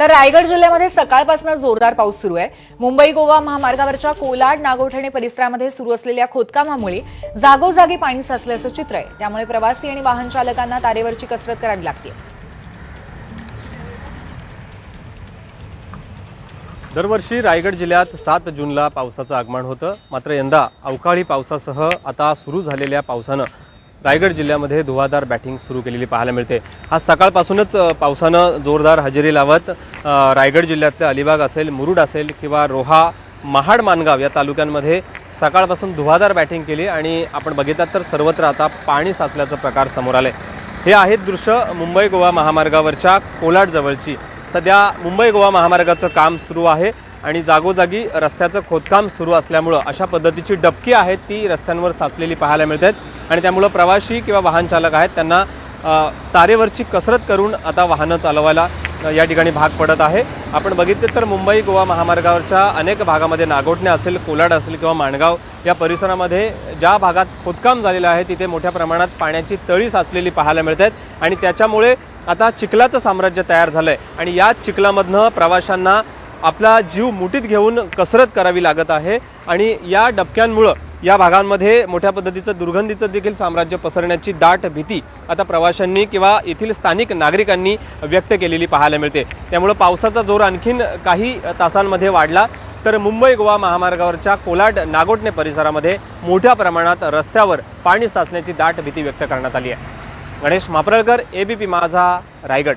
तर रायगड जिल्ह्यामध्ये सकाळपासून जोरदार पाऊस सुरू आहे। मुंबई गोवा महामार्गावरच्या कोलाड नागोठणे परिसरामध्ये सुरू असलेल्या खोदकामामुळे जागोजागी पाणी साचल्याचं चित्र आहे। त्यामुळे प्रवासी आणि वाहन चालकांना तारेवरची कसरत करावी लागते। दरवर्षी रायगड जिल्ह्यात 7 जूनला पावसाचं आगमन होतं। मात्र यंदा अवकाळी पावसासह आता सुरू झालेल्या पावसानं रायगड जिल्ह्यामध्ये धुवाधार बॅटिंग सुरू केलेली पाहायला मिळते। आज सकाळपासूनच पावसानं जोरदार हजेरी लावत रायगड जिल्ह्यातले अलिबाग असेल, मुरुड असेल किंवा रोहा, महाड, मानगाव या तालुक्यांमध्ये सकाळपासून धुवाधार बॅटिंग केली आणि आपण बघितलं तर सर्वत्र आता पाणी साचल्याचा प्रकार समोर आले। हे आहेत दृश्य मुंबई गोवा महामार्गावरच्या कोलाड जवळची। सध्या मुंबई गोवा महामार्गाचं काम सुरू आहे आणि जागोजागी रस्त्याचं खोदकाम सुरू असल्यामुळे अशा पद्धतीची डबकी आहेत ती रस्त्यांवर साचलेली पाहायला मिळतात आणि त्यामुळे प्रवासी किंवा वाहन चालक आहेत त्यांना तारेवरची कसरत करून आता वाहनं चालवायला या ठिकाणी भाग पडत आहे। आपण बघितले तर मुंबई गोवा महामार्गावरच्या अनेक भागामध्ये नागोठणे असेल, कोलाड असेल किंवा माणगाव या परिसरामध्ये ज्या भागात खोदकाम झालेलं आहे तिथे मोठ्या प्रमाणात पाण्याची तळी साचलेली पाहायला मिळतात आणि त्याच्यामुळे आता चिखलाचं साम्राज्य तयार झालंय आणि या चिखलामधनं प्रवाशांना आपला जीव मुठीत घेऊन कसरत करावी लागत आहे आणि या डबक्यांमुळे या भागांमध्ये मोठ्या पद्धतीचं दुर्गंधीचं देखील साम्राज्य पसरण्याची दाट भीती आता प्रवाशांनी किंवा येथील स्थानिक नागरिकांनी व्यक्त केलेली पाहायला मिळते। त्यामुळे पावसाचा जोर आणखीन काही तासांमध्ये वाढला तर मुंबई गोवा महामार्गावरच्या कोलाड नागोठणे परिसरामध्ये मोठ्या प्रमाणात रस्त्यावर पाणी साचण्याची दाट भीती व्यक्त करण्यात आली आहे। गणेश मापरळकर, एबीपी माझा, रायगड।